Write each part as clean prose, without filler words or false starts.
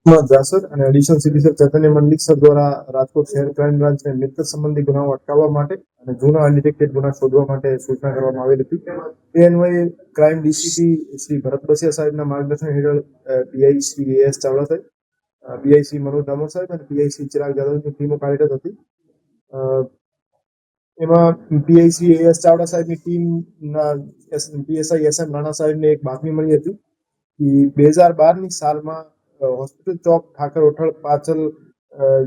જાસર અને additional CP sir ચૈતન્ય મંડલિક sir દ્વારા રાજકોટ શહેર ક્રાઇમ બ્રાન્ચને મિત્ર સંબંધી ગુનાઓ અટકાવવા માટે અને જૂના અનડિટેક્ટેડ ગુના શોધવા માટે સૂચના કરવામાં આવેલ હતી. તે અન્વયે ક્રાઇમ ડીસીપી શ્રી ભરત બસિયા સાહેબના માર્ગદર્શન હેઠળ પીઆઈ શ્રી એસ ચાવડા સાહેબ, પીઆઈ શ્રી મનોજ દામોર સાહેબ અને પીઆઈ શ્રી ચિરાગ જાદવની ટીમો કાર્યરત હતી. એમાં પીઆઈ શ્રી એસ ચાવડા સાહેબની ટીમના પીએસઆઈ એસ એમ રાણા સાહેબને એક બાતમી મળી હતી કે 2012ની સાલમાં હોસ્પિટલ ચોક ઠાકર હોટલ પાછળ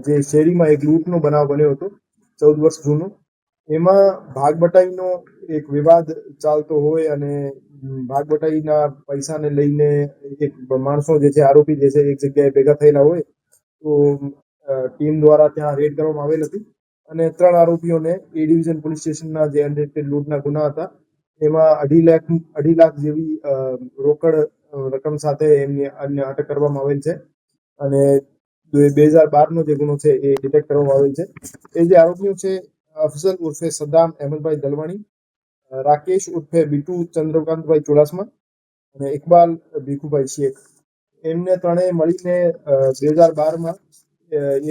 જે શેરીમાં એક લૂંટનો બનાવ બન્યો હતો 14 વર્ષ જૂનો. એમાં ભાગબટાઈનો એક વિવાદ ચાલતો હોય અને ભાગબટાઈના પૈસાને લઈને એક માણસો જે છે આરોપી જે છે એક જગ્યાએ ભેગા થયેલા હોય તો ટીમ દ્વારા ત્યાં રેડ કરવામાં આવેલ હતી અને 3 આરોપીઓને એ ડિવિઝન પોલીસ સ્ટેશનના જે અનડિટેક્ટેડ લૂંટના ગુના હતા એમાં 2.5 લાખ જેવી રોકડ રકમ સાથે એમની અન્ય અટક કરવામાં આવેલ છે અને 2012નો જે ગુનો છે એ ડિટેક્ટ કરવામાં આવેલ છે. એ જે આરોપીઓ છે અફઝલ ઉર્ફે સદ્દામ અહેમદભાઈ દલવાણી, રાકેશ ઉર્ફે બીટુ ચંદ્રકાંતભાઈ ચુડાસમા અને ઇકબાલ ભીખુભાઈ શેખ, એમને ત્રણેય મળીને 2012માં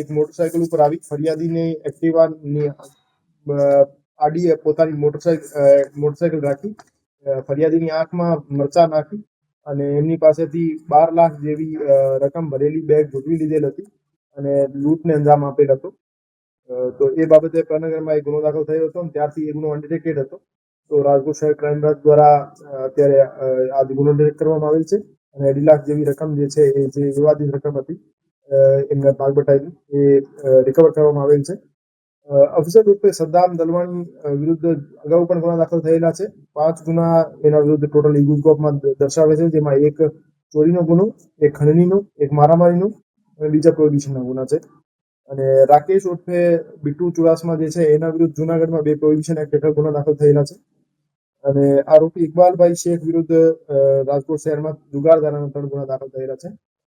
એક મોટરસાયકલ ઉપર આવી ફરિયાદીની એક્ટિવાની આડી પોતાની મોટરસાયકલ રાખી ફરિયાદીની આંખમાં મરચા નાખી અને એમની પાસેથી 12 લાખ જેવી રકમ ભરેલી બેગ ઝૂંટવી લીધેલ હતી અને લૂંટને અંજામ આપેલ હતો. તો એ બાબતે પ્રનગરમાં એક ગુનો દાખલ થયો હતો અને ત્યારથી એ ગુનો અનડિટેક્ટેડ હતો. તો રાજકોટ શહેર ક્રાઇમ બ્રાન્ચ દ્વારા અત્યારે આ ગુનો ડિટેક્ટ કરવામાં આવેલ છે અને 2.5 લાખ જેવી રકમ જે છે એ જે વિવાદિત રકમ હતી એમના ભાગબટાઈની એ રિકવર કરવામાં આવેલ છે. અફઝલ ઉર્ફે સદ્દામ દલવાણી વિરુદ્ધ અગાઉ પણ ગુના દાખલ થયેલા છે. 5 ગુના એના વિરુદ્ધ ટોટલ ઈગુસ્કોપમાં દર્શાવે છે, જેમાં એક ચોરીનો ગુનો, એક ખંડણીનો, એક મારામારીનો અને બીજા પ્રોહિબિશનના ગુના છે. અને રાકેશ ઉર્ફે બીટુ ચુડાસમા જે છે એના વિરુદ્ધ જુનાગઢમાં 2 પ્રોહિબિશન એક્ટ હેઠળ ગુના દાખલ થયેલા છે અને આરોપી ઇકબાલભાઈ શેખ વિરુદ્ધ રાજકોટ શહેરમાં જુગારધારાના 3 ગુના દાખલ થયેલા છે.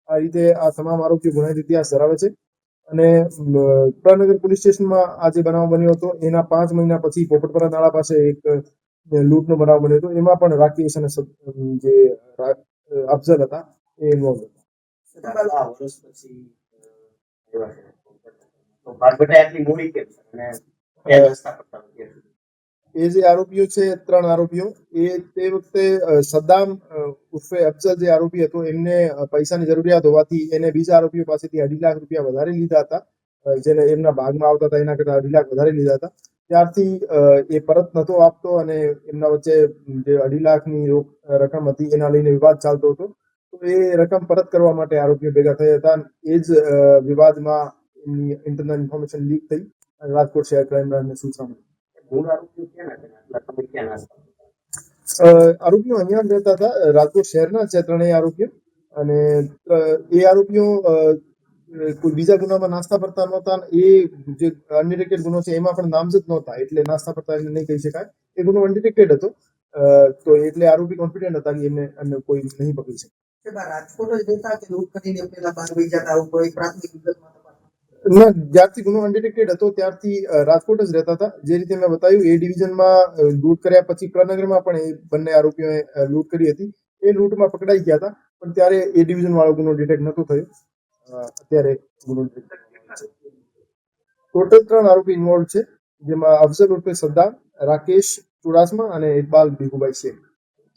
આ રીતે આ તમામ આરોપીઓ ગુનાહિત ઇતિહાસ ધરાવે છે અને પ્રનગર પોલીસ સ્ટેશનમાં આ જે બનાવ બન્યો હતો એના 5 મહિના પછી પોપટપરા નાળા પાસે એક લૂંટનો બનાવ બન્યો હતો. એમાં પણ રાકેશ અને જે અફઝલ હતા એ ઇન્વોલ્વ હતા. એ જે આરોપીઓ છે 3 આરોપીઓ એ તે વખતે સદ્દામ ઉર્ફે અફઝલ જે આરોપી હતો એમને પૈસાની જરૂરિયાત હોવાથી એને બીજા આરોપીઓ પાસેથી 2.5 લાખ રૂપિયા વધારે લીધા હતા, જેને એમના ભાગમાં આવતા હતા એના કરતા 2.5 લાખ વધારે લીધા હતા. ત્યારથી એ પરત નતો આપતો અને એમના વચ્ચે જે 2.5 લાખની રકમ હતી એના લઈને વિવાદ ચાલતો હતો. તો એ રકમ પરત કરવા માટે આરોપીઓ ભેગા થયા હતા. એ જ વિવાદમાં એમની ઇન્ટરનલ ઇન્ફોર્મેશન લીક થઈ અને રાજકોટ શહેર ક્રાઇમ બ્રાન્ચને સૂચના મળી. આરોપીઓ અહીંયા જ રહેતા હતા, રાજકોટ શહેરના છે 3 આરોપીઓ અને એ આરોપીઓ કોઈ બીજા ગુનામાં નાસ્તા ફરતા નહોતા. એ જે અનડિટેક્ટેડ ગુનો છે એમાં પણ નામઝદ નહોતા એટલે નાસ્તા ફરતા એને નહીં કહી શકાય. એ ગુનો અનડિટેક્ટેડ હતો તો એટલે આરોપી કોન્ફિડન્ટ હતા કે એમને કોઈ નહીં પકડી શકે. રાજકોટ જ રહેતા કે લૂંટ કરીને પેલા બહાર વહી જતા આવું કોઈ પ્રાથમિક વિગતમાં ના, જ્યારથી ગુનો અનડિટેક્ટેડ હતો ત્યારથી રાજકોટ જ રહેતા હતા. જે રીતે મેં બતાવ્યું એ ડિવિઝનમાં લૂંટ કર્યા પછી પ્રનગરમાં પણ એ બંને આરોપીઓએ લૂંટ કરી હતી. એ લૂંટમાં પકડાઈ ગયા હતા પણ ત્યારે એ ડિવિઝન વાળો ગુનો ડિટેક્ટ નતો થયો. અત્યારે ગુનો ટોટલ 3 આરોપી ઇન્વોલ્વ છે, જેમાં અફઝલ ઉર્ફે સદ્દામ, રાકેશ ચુડાસમા અને ઇકબાલ ભીખુભાઈ શેખ.